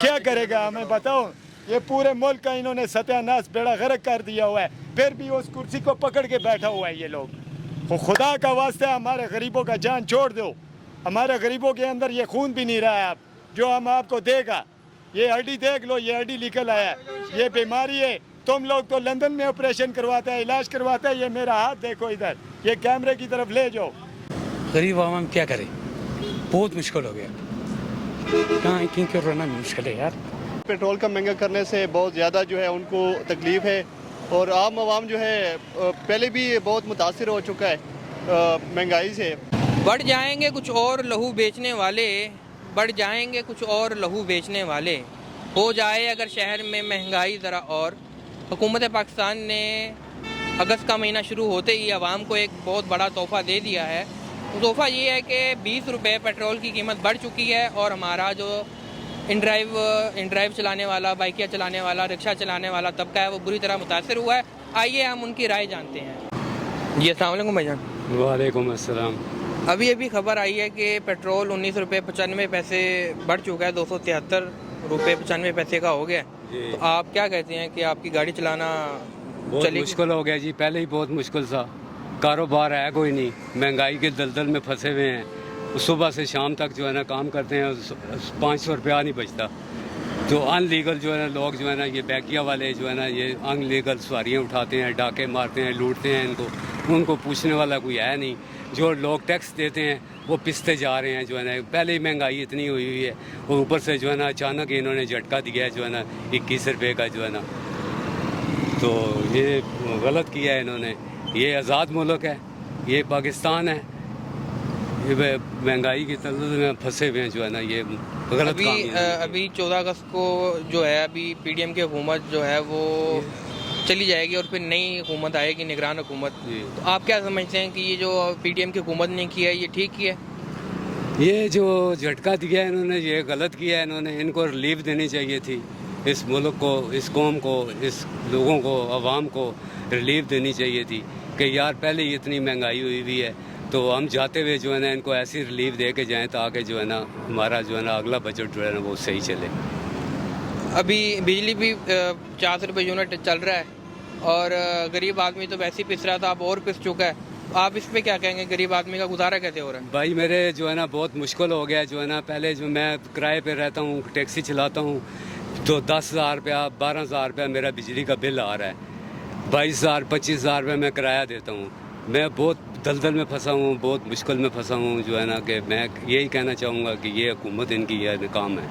क्या करेगा हमें बताओ। ये पूरे मुल्क का इन्होंने सत्यानाश बेड़ा गर्क कर दिया हुआ है, फिर भी उस कुर्सी को पकड़ के बैठा हुआ है ये लोग। तो खुदा का वास्ते हमारे गरीबों का जान छोड़ दो। हमारे गरीबों के अंदर ये खून भी नहीं रहा है अब जो हम आपको देगा। ये हड्डी देख लो, ये हड्डी निकल आया, ये बीमारी है। तुम लोग तो लंदन में ऑपरेशन करवाते हैं, इलाज करवाते हैं, ये मेरा हाथ देखो इधर, ये कैमरे की तरफ ले जाओ। गरीब आवाम क्या करे, बहुत मुश्किल हो गया। कहाँ क्योंकि रहना मुश्किल है यार। पेट्रोल का महंगा करने से बहुत ज़्यादा जो है उनको तकलीफ़ है और आम आवाम जो है पहले भी बहुत मुतासिर हो चुका है महंगाई से। बढ़ जाएंगे कुछ और लहू बेचने वाले, बढ़ जाएंगे कुछ और लहू बेचने वाले। हो जाए अगर शहर में महंगाई ज़रा और। हुकूमत पाकिस्तान ने अगस्त का महीना शुरू होते ही आवाम को एक बहुत बड़ा तोहफ़ा दे दिया है। तो तोहफ़ा ये है कि 20 रुपये पेट्रोल की कीमत बढ़ चुकी है और हमारा जो इन ड्राइव चलाने वाला, बाइकियाँ चलाने वाला, रिक्शा चलाने वाला तबका है वो बुरी तरह मुतासर हुआ है। आइए हम उनकी राय जानते हैं। जी अस्सलाम वालेकुम भाईजान। वालेकुम अस्सलाम। अभी खबर आई है कि पेट्रोल 19 रुपये 95 पैसे बढ़ चुका है, 273 रुपये 95 पैसे का हो गया। तो आप क्या कहते हैं कि आपकी गाड़ी चलाना बहुत मुश्किल हो गया जी। पहले ही बहुत मुश्किल था, कारोबार है कोई नहीं, महंगाई के दलदल में फंसे हुए हैं। सुबह से शाम तक जो है ना काम करते हैं, 500 रुपया नहीं बचता। जो अनलीगल जो है ना लोग जो है ना ये बैकिया वाले जो है ना ये अनलीगल सवारियाँ उठाते हैं, डाके मारते हैं, लूटते हैं इनको, उनको पूछने वाला कोई है नहीं। जो लोग टैक्स देते हैं वो पिसते जा रहे हैं जो है ना। पहले ही महंगाई इतनी हुई हुई है और ऊपर से जो है ना अचानक इन्होंने झटका दिया है जो है ना 21 रुपये का जो है ना। तो ये गलत किया है इन्होंने। ये आज़ाद मुल्क है, ये पाकिस्तान है, ये महंगाई की तलदल में फंसे हुए हैं जो है ना। ये गलत काम है। अभी 14 अगस्त को जो है अभी पीडीएम की हुकूमत जो है वो चली जाएगी और फिर नई हुकूमत आएगी, निगरान हुकूमत। तो आप क्या समझते हैं कि ये जो पीडीएम की हुकूमत ने किया है ये ठीक किया है? ये जो झटका दिया है इन्होंने ये गलत किया है इन्होंने। इनको रिलीफ देनी चाहिए थी, इस मुल्क को, इस कौम को, इस लोगों को, आवाम को रिलीफ देनी चाहिए थी कि यार पहले ही इतनी महंगाई हुई हुई है तो हम जाते हुए जो है ना इनको ऐसी रिलीफ दे के जाएँ ताकि जो है ना हमारा जो है ना अगला बजट जो है ना वो सही चले। अभी बिजली भी 400 रुपये यूनिट चल रहा है और गरीब आदमी तो वैसे ही पिस रहा था, अब और पिस चुका है। आप इस पे क्या कहेंगे, गरीब आदमी का गुजारा कैसे हो रहा है? भाई मेरे जो है ना बहुत मुश्किल हो गया जो है ना। पहले जो मैं किराए पे रहता हूँ, टैक्सी चलाता हूँ, तो 10,000 रुपया 12,000 रुपया मेरा बिजली का बिल आ रहा है। 22,000 25,000 रुपये मैं किराया देता हूँ। मैं बहुत दलदल में फंसा हूँ, बहुत मुश्किल में फंसा हूँ जो है ना। कि मैं यही कहना चाहूँगा कि ये हुकूमत इनकी यह काम है।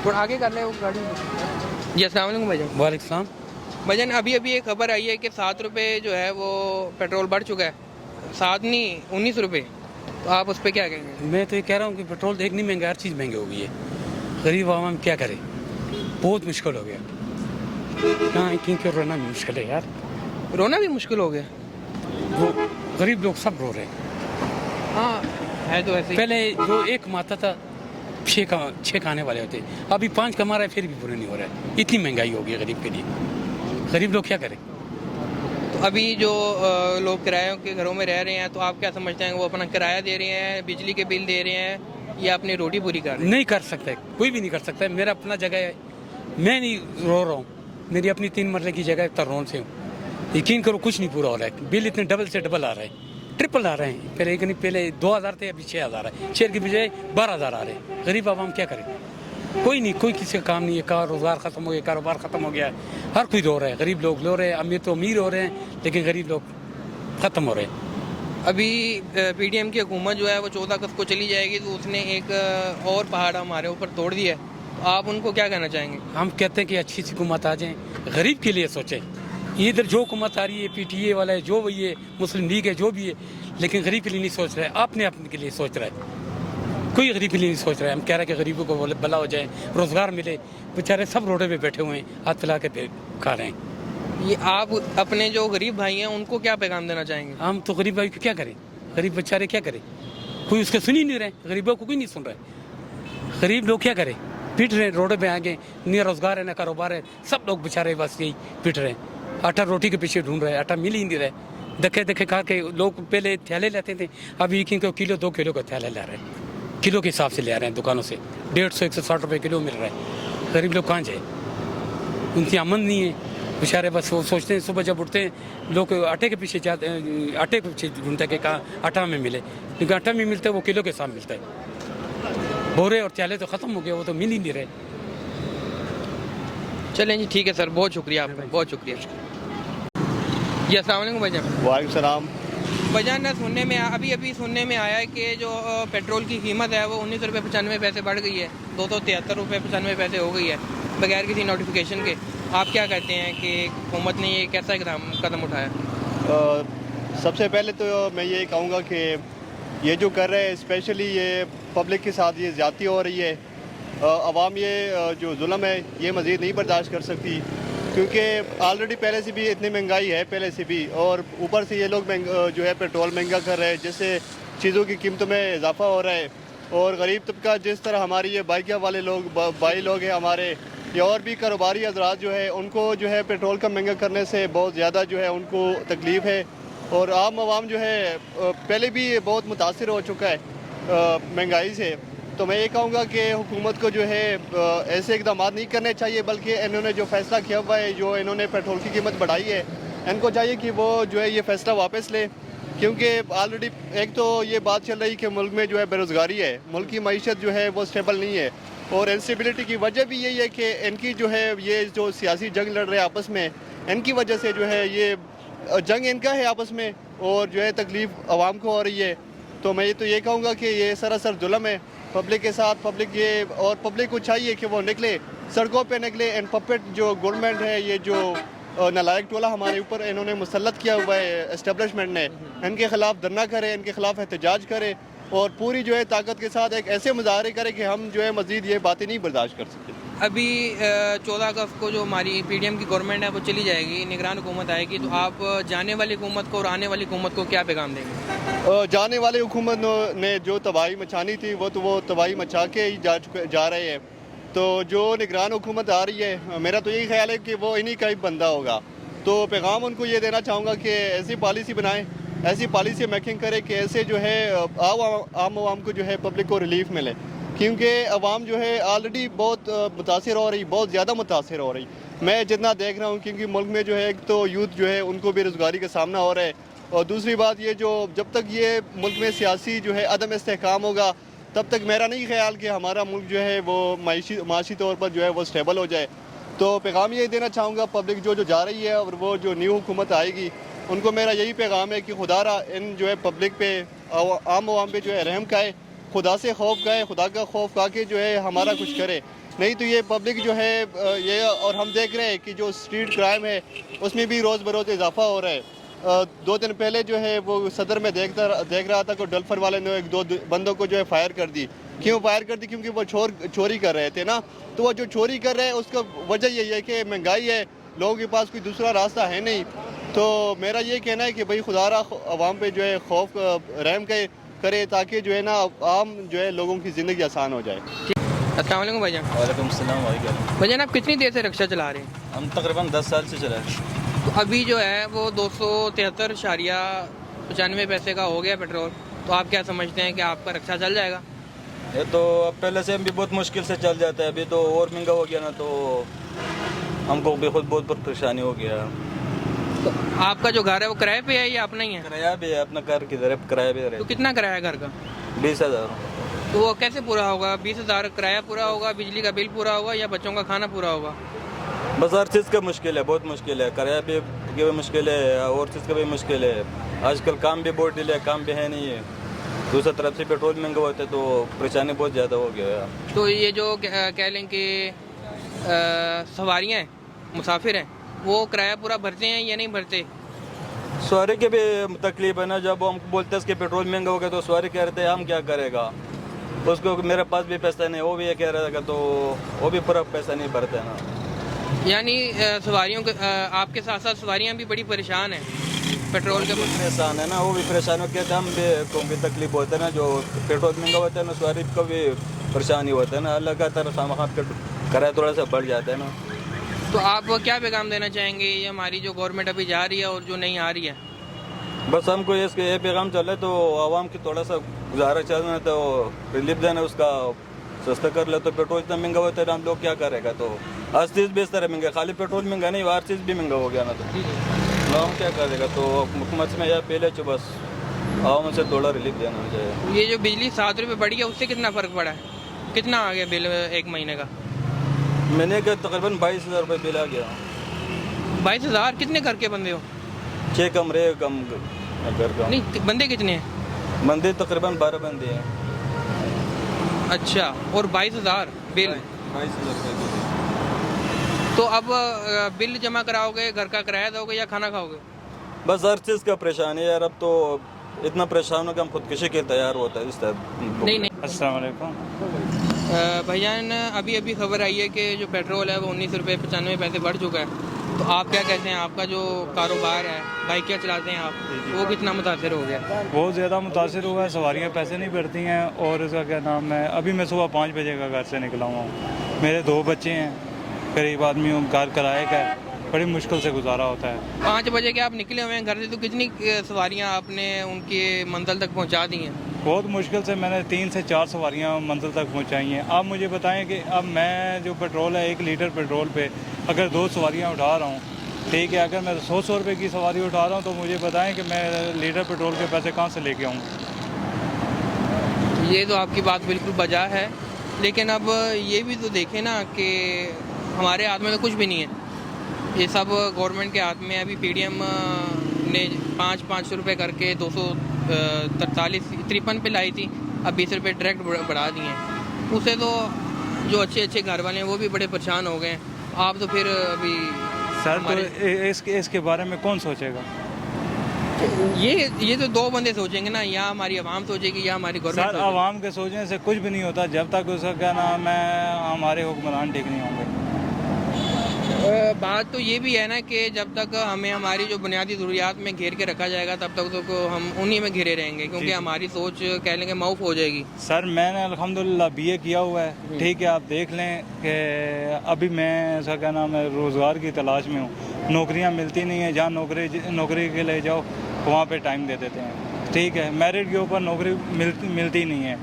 थोड़ा आगे कर ले वो गाड़ी। जी अस्सलाम वालेकुम भाईजान। वालेकुम सलाम। भाईजान अभी एक खबर आई है कि 7 रुपये जो है वो पेट्रोल बढ़ चुका है, 7 नहीं 19 रुपये। तो आप उस पर क्या कहेंगे? मैं तो ये कह रहा हूँ कि पेट्रोल देखनी महंगा, हर चीज़ महंगी हो गई है। गरीब आवाम क्या करे, बहुत मुश्किल हो गया। कहाँ क्योंकि रहना मुश्किल है यार। रोना भी मुश्किल हो गया। वो गरीब लोग सब रो रहे हैं। हाँ है तो ऐसे ही। पहले जो एक कमाता था 6 खाने वाले होते, अभी 5 कमा रहा है फिर भी पूरा नहीं हो रहा है। इतनी महंगाई हो गई गरीब के लिए। गरीब लोग क्या करें? तो अभी जो लोग किरायों के घरों में रह रहे हैं तो आप क्या समझते हैं, वो अपना किराया दे रहे हैं, बिजली के बिल दे रहे हैं या अपनी रोटी पूरी कर रहे हैं? नहीं कर सकता है, कोई भी नहीं कर सकता है। मेरा अपना जगह है, मैं नहीं रो रहा हूँ। मेरी अपनी 3 मरले की जगह तरोन से हूँ। यकीन करो कुछ नहीं पूरा हो रहा है। बिल इतने डबल से डबल आ रहे हैं, ट्रिपल आ रहे हैं। पहले 2,000 थे, अभी 6,000 है। 6 की बजाय 12,000 आ रहे हैं। गरीब आवाम क्या करे? कोई नहीं, कोई किसी का काम नहीं है। रोजगार खत्म हो गया, कारोबार खत्म हो गया है। हर कोई रो रहा है। गरीब लोग रो रहे हैं, अमीर तो अमीर हो रहे हैं लेकिन गरीब लोग खत्म हो रहे हैं। अभी पीडीएम की हुकूमत जो है वो 14 अगस्त को चली जाएगी तो उसने एक और पहाड़ हमारे ऊपर तोड़ दिया है। तो आप उनको क्या कहना चाहेंगे? हम कहते हैं कि अच्छी सी हुकूमत आ जाए, गरीब के लिए सोचें। इधर जो हुकूमत आ रही है, PTA वाला है, जो भी है, मुस्लिम लीग है, जो भी है, लेकिन गरीब के लिए नहीं सोच रहा है। अपने के लिए सोच रहा है, कोई गरीब के लिए नहीं सोच रहा है। हम कह रहे हैं कि गरीबों को भला हो जाए, रोजगार मिले। बेचारे सब रोडे पे बैठे हुए हैं, हाथ फैला के खा रहे हैं। ये आप अपने जो गरीब भाई हैं उनको क्या पैगाम देना चाहेंगे? हम तो गरीब भाई को क्या करें? गरीब बेचारे क्या करें? कोई उसके सुन ही नहीं रहे। गरीबों को कोई नहीं सुन रहा है। गरीब लोग क्या करें? पीट रहे हैं रोडे पे आगे। न रोजगार है न कारोबार है, सब लोग बेचारे बस यही पीट रहे हैं। आटा रोटी के पीछे ढूंढ रहे हैं, आटा मिल ही नहीं रहा। धक्के धक्के खा के लोग पहले थैले लेते थे, अभी 1 किलो 2 किलो का थैला ला रहे हैं। किलो के हिसाब से ले आ रहे हैं दुकानों से, 150-160 रुपये किलो मिल रहा है। गरीब लोग कहाँ जाए, उनकी आमद नहीं है बेचारे। बस वो सोचते हैं, सुबह जब उठते हैं लोग आटे के पीछे जाते हैं, आटे के पीछे ढूंढते हैं कि कहाँ आटा में मिले, क्योंकि आटा में मिलता है वो किलो के हिसाब मिलता है। बोरे और चाले तो ख़त्म हो गए, वो तो मिल ही नहीं रहे। चलें जी, ठीक है सर, बहुत शुक्रिया आपका, बहुत शुक्रिया जी। अस्सलाम वालेकुम भाईजान। वालेकुम सलाम। भाईजान, सुनने में अभी सुनने में आया है कि जो पेट्रोल की कीमत है वो 19 रुपये 95 पैसे बढ़ गई है, 273 रुपये 95 पैसे हो गई है बगैर किसी नोटिफिकेशन के। आप क्या कहते हैं कि हुकूमत ने ये कैसा कदम उठाया? सबसे पहले तो मैं ये कहूँगा कि ये जो कर रहे हैं, स्पेशली ये पब्लिक के साथ ये ज़्यादती हो रही है। अवाम ये जो जुल्म है ये मज़ीद नहीं बर्दाश्त कर सकती, क्योंकि ऑलरेडी पहले से भी इतनी महंगाई है पहले से भी, और ऊपर से ये लोग जो है पेट्रोल महंगा कर रहे हैं, जिससे चीज़ों की कीमतों में इजाफा हो रहा है। और गरीब तबका, जिस तरह हमारी ये बाइकिया वाले लोग भाई लोग हैं हमारे, या और भी कारोबारी हजरात जो है, उनको जो है पेट्रोल का महंगा करने से बहुत ज़्यादा जो है उनको तकलीफ़ है। और आम आवाम जो है पहले भी बहुत मुतासिर हो चुका है महंगाई से। तो मैं ये कहूँगा कि हुकूमत को जो है ऐसे इकदाम नहीं करने चाहिए, बल्कि इन्होंने जो फ़ैसला किया हुआ है, जो इन्होंने पेट्रोल की कीमत बढ़ाई है, इनको चाहिए कि वो जो है ये फ़ैसला वापस ले। क्योंकि ऑलरेडी एक तो ये बात चल रही कि मुल्क में जो है बेरोज़गारी है, मुल्क की मईशत जो है वो स्टेबल नहीं है, और इंस्टेबिलिटी की वजह भी यही है कि इनकी जो है ये जो सियासी जंग लड़ रहे हैं आपस में, इनकी वजह से जो है ये जंग इनका है आपस में, और जो है तकलीफ़ आवाम को हो रही है। तो मैं ये कहूँगा कि ये सरासर जुल्म है पब्लिक के साथ। पब्लिक को चाहिए कि वो निकले, सड़कों पे निकले। एंड पपेट जो गवर्नमेंट है, ये जो नालायक टोला हमारे ऊपर इन्होंने मुसल्लत किया हुआ है एस्टेब्लिशमेंट ने, इनके ख़िलाफ़ धरना करे, इनके ख़िलाफ़ एहतजाज करे, और पूरी जो है ताकत के साथ एक ऐसे मुजाहरे करे कि हम जो है मज़ीद ये बातें नहीं बर्दाश्त कर सकते। अभी 14 अगस्त को जो हमारी PDM की गवर्नमेंट है वो चली जाएगी, निगरान हुकूमत आएगी, तो आप जाने वाली हुकूमत को और आने वाली हुकूमत को क्या पैगाम देंगे? जाने वाली हुकूमत ने जो तबाही मचानी थी वो तबाही मचा के ही जा रहे हैं। तो जो निगरान हुकूमत आ रही है, मेरा तो यही ख्याल है कि वो इन्हीं का ही बंदा होगा। तो पैगाम उनको ये देना चाहूँगा कि ऐसी पॉलिसी बनाएं, ऐसी पॉलिसी मेकिंग करे कि ऐसे जो है आम आवाम को जो है पब्लिक को रिलीफ मिले, क्योंकि आवाम जो है ऑलरेडी बहुत मुतासिर हो रही, बहुत ज़्यादा मुतासिर हो रही। मैं जितना देख रहा हूँ, क्योंकि मुल्क में जो है एक तो यूथ जो है उनको बेरोज़गारी का सामना हो रहा है, और दूसरी बात ये जो जब तक ये मुल्क में सियासी जो है अदम इस्तेहकाम होगा, तब तक मेरा नहीं ख्याल कि हमारा मुल्क जो है वो माशी तौर पर जो है वो स्टेबल हो जाए। तो पैगाम ये देना चाहूँगा पब्लिक जो जा रही है, और वो जो न्यू हुकूमत आएगी, उनको मेरा यही पैगाम है कि खुदारा इन जो है पब्लिक पे, आम आवाम पे जो है रहम खाए, खुदा से खौफ खाए, खुदा का खौफ खा के जो है हमारा कुछ करे। नहीं तो ये पब्लिक जो है ये, और हम देख रहे हैं कि जो स्ट्रीट क्राइम है उसमें भी रोज़ बरोज़ इजाफा हो रहा है। 2 दिन पहले जो है वो सदर में देख रहा था कि डल्फर वाले ने 1-2 बंदों को जो है फायर कर दी। क्यों फायर कर दी? क्योंकि वो चोरी कर रहे थे ना। तो वो जो चोरी कर रहे हैं उसका वजह यही है कि महंगाई है, लोगों के पास कोई दूसरा रास्ता है नहीं। तो मेरा ये कहना है कि भाई खुदारा अवाम पे जो है खौफ रहम करे, ताकि जो है ना आम जो है लोगों की ज़िंदगी आसान हो जाए। अस्सलाम वालेकुम भाईजान। वालेकुम सलाम भाई। भाईजान, आप कितनी देर से रिक्शा चला रहे हैं? हम तकरीबन 10 साल से चला रहे हैं। तो अभी जो है वो 273.95 पैसे का हो गया पेट्रोल, तो आप क्या समझते हैं कि आपका रिक्शा चल जाएगा? ये तो पहले से हम भी बहुत मुश्किल से चल जाता है, अभी तो और महंगा हो गया ना, तो हमको भी खुद बहुत परेशानी हो गया। तो आपका जो घर है वो किराए पे है या अपना ही है? किराया भी है, अपना घर की तरफ किराया भी है। तो कितना किराया है घर का? 20,000। तो वो कैसे पूरा होगा? 20,000 किराया पूरा होगा, बिजली का बिल पूरा होगा, या बच्चों का खाना पूरा होगा? बस हर चीज़ का मुश्किल है, बहुत मुश्किल है। किराया भी मुश्किल है, और चीज़ का भी मुश्किल है। आजकल काम भी बहुत डिले है, काम भी है नहीं है। दूसरी तरफ से पेट्रोल महंगा होता है तो परेशानी बहुत ज़्यादा हो गया है। तो ये जो कह लें कि सवारियाँ हैं, मुसाफिर हैं, वो किराया पूरा भरते हैं या नहीं भरते? सवारी की भी तकलीफ है ना। जब हम बोलते हैं कि पेट्रोल महंगा हो गया तो सवारी कह रहे थे हम क्या करेगा, उसको मेरे पास भी पैसा नहीं, वो भी ये कह रहा था, तो वो भी पूरा पैसा नहीं भरता है ना। यानी सवारियों के आपके साथ साथ सवारियाँ भी बड़ी परेशान हैं पेट्रोल के। परेशान है ना, वो भी परेशान हो के हम भी तकलीफ होता है ना। जो पेट्रोल महंगा होता है ना, सवारी को भी परेशानी होता है ना। लगातार किराया थोड़ा सा बढ़ जाता है ना। तो आप क्या पैगाम देना चाहेंगे ये हमारी जो गवर्नमेंट अभी जा रही है और जो नहीं आ रही है? बस हमको इसके ये पैगाम चल रहा है, तो आवाम की थोड़ा सा गुजारा चलना तो रिलीफ देना उसका सस्ता कर ले, तो पेट्रोल इतना महंगा होता है, हम लोग क्या करेगा। तो हर चीज़ बेचता है महंगा, खाली पेट्रोल महंगा नहीं, हर चीज़ भी महंगा हो गया ना, तो हम क्या करेगा। तो हुकूमत से मैं यह पहले जो बस आवाम से थोड़ा रिलीफ देना चाहिए। ये जो बिजली 7 रुपये बढ़ी है उससे कितना फ़र्क पड़ा है? कितना आ गया बिल एक महीने का? मैंने क्या तकरीबन 22,000 रुपये बिल आ गया। 22,000? कितने घर के बंदे हो? 6 कमरे कम घर का। नहीं, बंदे कितने हैं? बंदे तकरीबन 12 बंदे हैं। अच्छा, और 22,000 बिल? 22,000 रुपये। तो अब बिल जमा कराओगे, घर का किराया दोगे या खाना खाओगे? बस हर चीज़ का परेशानी है यार, अब तो इतना परेशान हो कि हम खुदकुशी के तैयार होता है इस तरह। नहीं। अस्सलाम वालेकुम। भाईजान, अभी अभी खबर आई है कि जो पेट्रोल है वो 19 रुपये 95 पैसे बढ़ चुका है, तो आप क्या कहते हैं? आपका जो कारोबार है, बाइक क्या चलाते हैं आप, वो कितना मुतासर हो गया? बहुत ज़्यादा मुतासर हुआ है, सवारियाँ पैसे नहीं भरती हैं। और उसका क्या नाम है, अभी मैं सुबह 5 बजे का घर से निकला हुआ हूँ, मेरे 2 बच्चे हैं, गरीब आदमी हूँ, घर किराए का है, बड़ी मुश्किल से गुजारा होता है। 5 बजे के आप निकले हुए हैं घर से, तो कितनी सवारियाँ आपने उनके मंजिल तक पहुँचा दी हैं? बहुत मुश्किल से मैंने 3 से 4 सवारियाँ मंजिल तक पहुँचाई हैं। आप मुझे बताएं कि अब मैं जो पेट्रोल है 1 लीटर पेट्रोल पे अगर 2 सवारियाँ उठा रहा हूँ, ठीक है, अगर मैं 100 रुपये की सवारी उठा रहा हूँ, तो मुझे बताएं कि मैं लीटर पेट्रोल के पैसे कहाँ से लेके आऊँ। ये तो आपकी बात बिल्कुल बजा है, लेकिन अब ये भी तो देखें ना कि हमारे हाथ में तो कुछ भी नहीं है, ये सब गवर्नमेंट के हाथ में है। अभी पीडीएम ने 500 रुपये करके 243 पे लाई थी, अब 20 रुपये डायरेक्ट बढ़ा दिए हैं। उससे तो जो अच्छे घर वाले हैं वो भी बड़े परेशान हो गए हैं। आप तो फिर अभी सर तो इसके बारे में कौन सोचेगा? ये तो 2 बंदे सोचेंगे ना, या हमारी आवाम सोचेगी या हमारी गवर्नमेंट। सर आवाम के सोचने से कुछ भी नहीं होता जब तक उसका क्या नाम है हमारे हुक्मरान ठीक नहीं होंगे। बात तो ये भी है ना कि जब तक हमें हमारी जो बुनियादी ज़रूरियात में घेर के रखा जाएगा तब तक तो हम उन्हीं में घिरे रहेंगे, क्योंकि हमारी सोच कह लेंगे मौफ हो जाएगी। सर मैंने अल्हम्दुलिल्लाह BA किया हुआ है, ठीक है, आप देख लें कि अभी मैं ऐसा क्या नाम है रोज़गार की तलाश में हूँ, नौकरियाँ मिलती नहीं हैं, जहाँ नौकरी के लिए जाओ वहाँ पे टाइम दे देते हैं, ठीक है, मेरिट के ऊपर नौकरी मिलती नहीं है।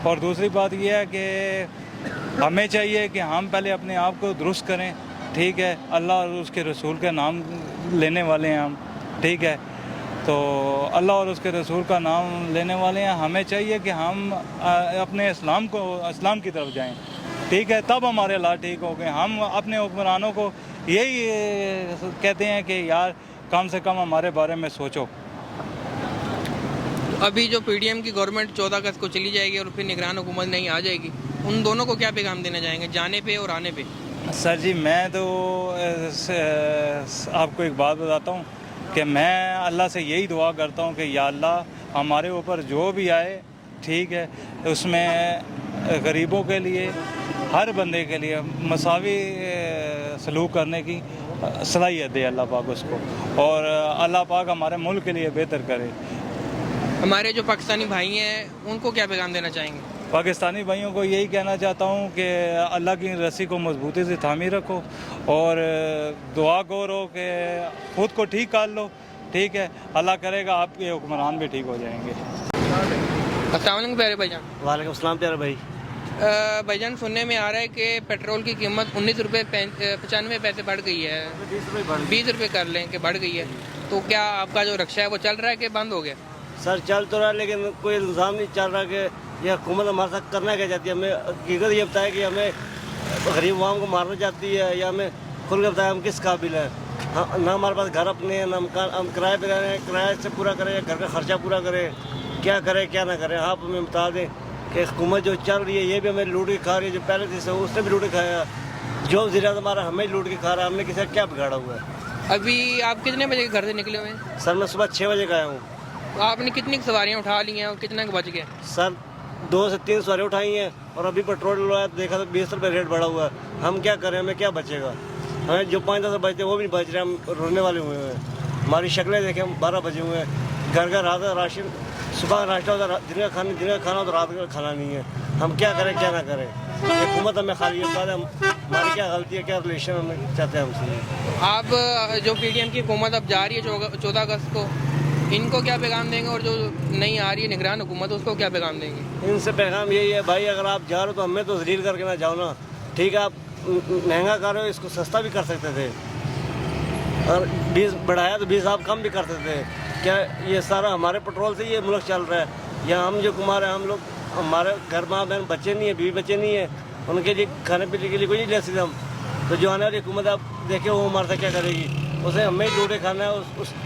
और दूसरी बात यह है कि हमें चाहिए कि हम पहले अपने आप को दुरुस्त करें, ठीक है, अल्लाह और उसके रसूल का नाम लेने वाले हैं हम, ठीक है, तो अल्लाह और उसके रसूल का नाम लेने वाले हैं, हमें चाहिए कि हम अपने इस्लाम की तरफ जाएं, ठीक है, तब हमारे हालात ठीक हो गए। हम अपने हुक्मरानों को यही कहते हैं कि यार कम से कम हमारे बारे में सोचो। अभी जो पीडीएम की गवर्नमेंट 14 अगस्त को चली जाएगी और फिर निगरान हुकूमत नहीं आ जाएगी, उन दोनों को क्या पैगाम देना चाहेंगे, जाने पे और आने पे? सर जी मैं तो आपको एक बात बताता हूँ कि मैं अल्लाह से यही दुआ करता हूँ कि या अल्लाह हमारे ऊपर जो भी आए, ठीक है, उसमें गरीबों के लिए, हर बंदे के लिए मसावी सलूक करने की सलाहियत दे अल्लाह पाक उसको, और अल्लाह पाक हमारे मुल्क के लिए बेहतर करे। हमारे जो पाकिस्तानी भाई हैं उनको क्या पैगाम देना चाहेंगे? पाकिस्तानी भाइयों को यही कहना चाहता हूँ कि अल्लाह की रस्सी को मजबूती से थामी रखो और दुआ करो कि खुद को ठीक कर लो, ठीक है, अल्लाह करेगा आपके हुक्मरान भी ठीक हो जाएंगे। अस्सलाम वालेकुम प्यारे भाईजान। वालेकुम अस्सलाम प्यारे भाई। भाईजान, सुनने में आ रहा है कि पेट्रोल की कीमत 19 रुपये 95 पैसे बढ़ गई है, 20 रुपये कर लें कि बढ़ गई है, तो क्या आपका जो रक्षा है वो चल रहा है कि बंद हो गया? सर चल तो रहा है, लेकिन कोई इंतजाम नहीं चल रहा कि यह हुकूमत हमारे साथ करना क्या चाहती है। हमें हकीकत ये बताया कि हमें गरीब अवाम को मारना चाहती है, या हमें खुल के बताया हम किस काबिल हैं। हाँ, ना हमारे पास घर अपने हैं, ना हम किराए पे रह रहे हैं, किराए से पूरा करें या घर का खर्चा पूरा करें, क्या करें क्या ना करें। आप हमें बता दें कि हुकूमत जो चल रही है ये भी हमें लूट के खा रही है, जो पहले थी उसने भी लूट के खाया, जो वज़ीर हमारा हमें लूट के खा रहा है, हमने किसी का क्या बिगाड़ा हुआ है। अभी आप कितने बजे घर से निकले हुए हैं? सर मैं सुबह 6 बजे का आया हूँ। तो आपने कितनी सवारियाँ उठा ली हैं और कितना बच गया? सर 2 से 3 सवारी उठाई हैं, और अभी पेट्रोल हुआ है देखा तो 20 रुपये रेट बढ़ा हुआ है। हम क्या करें, हमें क्या बचेगा? हमें जो 5-10 बचते वो भी नहीं बच रहे, हम रोने वाले हुए हैं। हमारी शक्लें देखें, 12 बजे हुए हैं, घर का रात का राशन, सुबह नाश्ता होता है, दिन का खाना तो रात का खाना नहीं है। हम क्या करें क्या ना करें? हुकूमत हमें खाली हमारी क्या गलती है, क्या रिलेशन हमें चाहते हैं हमसे। आप जो पीडीएम की हुकूमत अब जा रही है 14 अगस्त को, इनको क्या पैगाम देंगे, और जो नहीं आ रही है निगरान हुकूमत उसको क्या पैगाम देंगे? इनसे पैगाम यही है भाई, अगर आप जा रहे हो तो हमें तो जलील करके ना जाओ ना। ठीक है, आप महंगा कर रहे हो, इसको सस्ता भी कर सकते थे, और 20 बढ़ाया तो 20 आप कम भी कर सकते थे। क्या ये सारा हमारे पेट्रोल से ये मुल्क चल रहा है? या हम जो कुमार हैं, हम लोग, हमारे घर माँ बहन बच्चे नहीं है, बीवी बच्चे नहीं है, उनके लिए खाने पीने के लिए कोई नहीं ले सकते हम। तो जो आने वाली हुकूमत आप देखे वो हमारे साथ क्या करेगी? उसे हमें ही डूडे खाना है,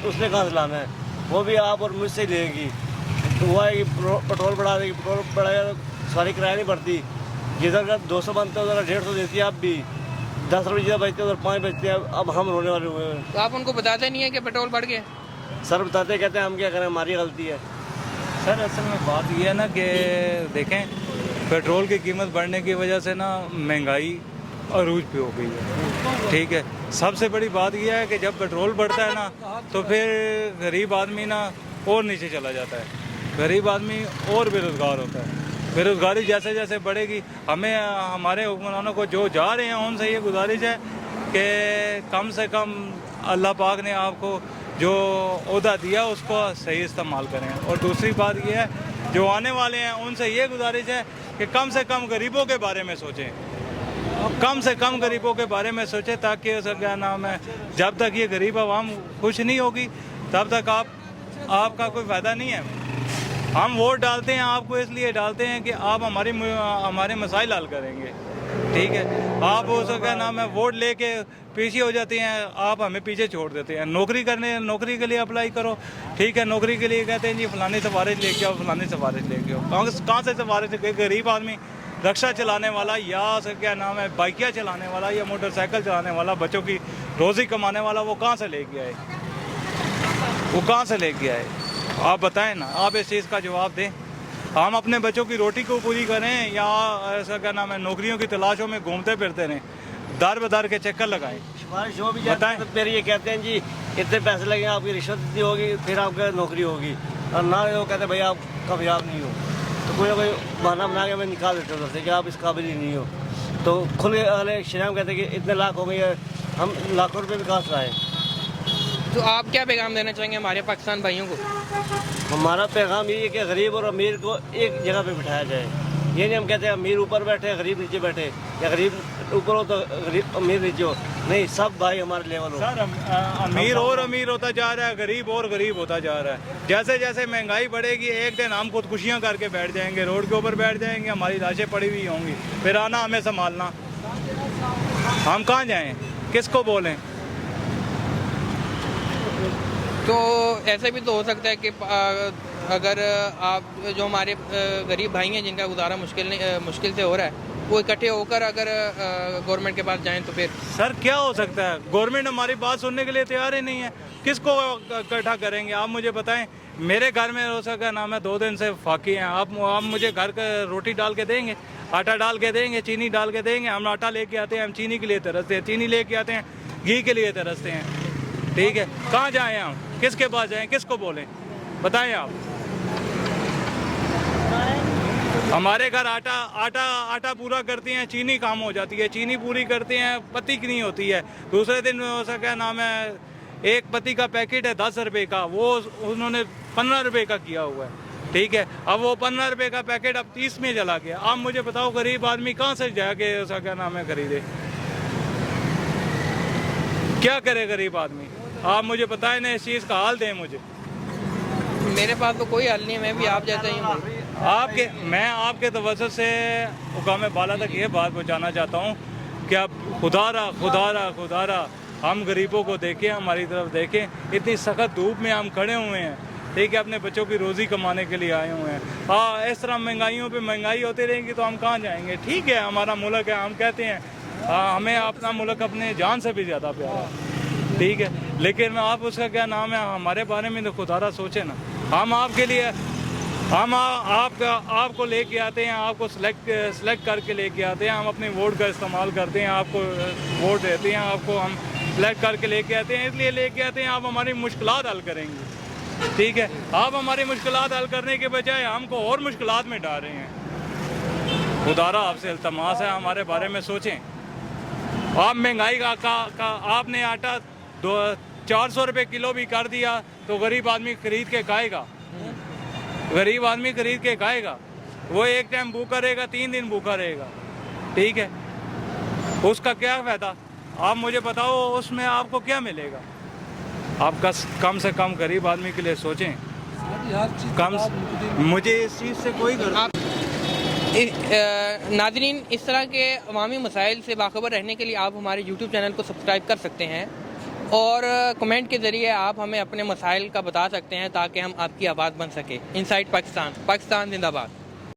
उसने कहाँ से लाना है? वो भी आप और मुझसे लेगी। तो वो आएगी, पेट्रोल बढ़ा देगी, पेट्रोल बढ़ाएगा तो सारी किराया नहीं बढ़ती। जिधर का 200 बनता है उधर 150 देती है। आप भी 10 रुपये जिधर बचते हैं उधर 5 बचते हैं। अब हम रोने वाले हुए हैं। तो आप उनको बताते नहीं है कि पेट्रोल बढ़ गया? सर बताते, कहते हैं हम क्या करें, हमारी गलती है। सर असल में बात यह है ना कि देखें, पेट्रोल की कीमत बढ़ने की वजह से ना महंगाई अरूज पे हो गई है। ठीक है, सबसे बड़ी बात यह है कि जब पेट्रोल बढ़ता है ना तो फिर गरीब आदमी ना और नीचे चला जाता है, गरीब आदमी और बेरोज़गार होता है। बेरोज़गारी जैसे जैसे बढ़ेगी, हमें हमारे हुक्मरानों को जो जा रहे हैं उनसे ये गुजारिश है कि कम से कम अल्लाह पाक ने आपको जो ओहदा दिया उसको सही इस्तेमाल करें। और दूसरी बात यह है, जो आने वाले हैं उनसे ये गुजारिश है कि कम से कम गरीबों के बारे में सोचें, कम से कम गरीबों के बारे में सोचें, ताकि सर क्या नाम है, जब तक ये गरीब आवाम खुश नहीं होगी तब तक आपका कोई फ़ायदा नहीं है। हम वोट डालते हैं आपको इसलिए डालते हैं कि आप हमारे मसाइल हल करेंगे। ठीक है, आप उसका क्या नाम है, वोट लेके पीछे हो जाते हैं, आप हमें पीछे छोड़ देते हैं। नौकरी के लिए अप्लाई करो, ठीक है, नौकरी के लिए कहते हैं जी फलानी सिफारिश लेके आओ, फलानी सिफारिश लेके आओ। कहाँ से सिफारिश? गरीब आदमी रिक्शा चलाने वाला या क्या नाम है, बाइकिया चलाने वाला या मोटरसाइकिल चलाने वाला, बच्चों की रोज़ी कमाने वाला, वो कहाँ से लेके आए? वो कहाँ से लेके आए? आप बताएं ना, आप इस चीज़ का जवाब दें। हम अपने बच्चों की रोटी को पूरी करें या ऐसा क्या नाम है, नौकरियों की तलाशों में घूमते फिरते रहें, दर बदर के चक्कर लगाएं? सिफारिश हो भी जाती है तो फिर ये कहते हैं जी इतने पैसे लगेंगे, आपकी रिश्वत इतनी होगी, फिर आपका नौकरी होगी। और ना वो कहते हैं भाई आप कामयाब नहीं हो, तो कोई ना कोई बहाना बना के हमें निकाल देते उधर से कि आप इस काबिल ही नहीं हो। तो खुद अगले शराम कहते हैं कि इतने लाख हो गए, हम लाखों रुपये भी कहाँ से आए? तो आप क्या पैगाम देना चाहेंगे हमारे पाकिस्तान भाइयों को? हमारा पैगाम ये है कि गरीब और अमीर को एक जगह पे बिठाया जाए। ये नहीं हम कहते हैं अमीर ऊपर बैठे गरीब नीचे बैठे, या गरीब ऊपर हो तो गरीब अमीर नीचे हो, नहीं, सब भाई हमारे लेवल हो। सर अमीर और अमीर होता जा रहा है, गरीब और गरीब होता जा रहा है। जैसे जैसे महंगाई बढ़ेगी, एक दिन हम खुदकुशियाँ करके बैठ जाएंगे, रोड के ऊपर बैठ जाएंगे, हमारी लाशें पड़ी हुई होंगी, फिर आना हमें संभालना। हम कहाँ जाएँ, किसको बोलें? तो ऐसे भी तो हो सकता है कि अगर आप जो हमारे गरीब भाई हैं जिनका गुजारा मुश्किल से हो रहा है, वो इकट्ठे होकर अगर गवर्नमेंट के पास जाएं तो फिर? सर क्या हो सकता है, गवर्नमेंट हमारी बात सुनने के लिए तैयार ही नहीं है। किसको इकट्ठा करेंगे आप मुझे बताएं? मेरे घर में हो सका नाम है 2 दिन से फाकी हैं, आप मुझे घर का रोटी डाल के देंगे, आटा डाल के देंगे, चीनी डाल के देंगे? हम आटा लेके आते हैं, हम चीनी के लिए तरसते हैं, चीनी लेके आते हैं, घी के लिए तरसते हैं। ठीक है, कहाँ जाएँ हम, किसके पास जाएँ, किसको बोलें, बताएं आप? हमारे घर आटा पूरा करते हैं, चीनी काम हो जाती है, चीनी पूरी करते हैं, पत्ती की नहीं होती है। दूसरे दिन उसका क्या नाम है, एक पत्ती का पैकेट है 10 रुपये का, वो उन्होंने 15 रुपये का किया हुआ है। ठीक है, अब वो 15 रुपये का पैकेट अब 30 में चला गया। आप मुझे बताओ गरीब आदमी कहाँ से जाके उसका क्या नाम है खरीदे, क्या करे गरीब आदमी? आप मुझे बताएं ना, इस चीज़ का हाल दें मुझे। मेरे पास तो कोई हल नहीं है, मैं भी आप जैसा ही हूँ। मैं आपके तवज्जो से हुकाम बाला तक ये बात पहुँचाना चाहता हूँ कि आप खुदारा हम गरीबों को देखें, हमारी तरफ देखें। इतनी सख्त धूप में हम खड़े हुए हैं, ठीक है, अपने बच्चों की रोज़ी कमाने के लिए आए हुए हैं। हाँ, इस तरह महंगाइयों पे महंगाई होती रहेगी तो हम कहाँ जाएंगे? ठीक है, हमारा मुल्क है, हम कहते हैं हमें अपना मुल्क अपने जान से भी ज़्यादा प्यारा है, ठीक है, लेकिन आप उसका क्या नाम है, हमारे बारे में तो खुदारा सोचे ना। हम आपके लिए आपको लेके आते हैं, आपको सेलेक्ट करके लेके आते हैं, हम अपने वोट का इस्तेमाल करते हैं, आपको वोट देते हैं, आपको हम सेलेक्ट करके लेके आते हैं, इसलिए लेके आते हैं आप हमारी मुश्किलात हल करेंगे। ठीक है, आप हमारी मुश्किलात हल करने के बजाय हमको और मुश्किलात में डाल रहे हैं। खुदारा आपसे इल्तमास है, हमारे बारे में सोचें। आप महंगाई का आपने आटा 400 रुपये किलो भी कर दिया तो गरीब आदमी खरीद के खाएगा, गरीब आदमी खरीद के खाएगा। वो एक टाइम भूखा रहेगा, 3 दिन भूखा रहेगा, ठीक है, उसका क्या फायदा? आप मुझे बताओ उसमें आपको क्या मिलेगा? आप कम से कम गरीब आदमी के लिए सोचें। कम मुझे इस चीज़ से कोई नाज़रीन, इस तरह के अवामी मसाइल से बाखबर रहने के लिए आप हमारे YouTube चैनल को सब्सक्राइब कर सकते हैं और कमेंट के ज़रिए आप हमें अपने मसाइल का बता सकते हैं ताकि हम आपकी आवाज़ बन सके। इनसाइड पाकिस्तान, पाकिस्तान जिंदाबाद।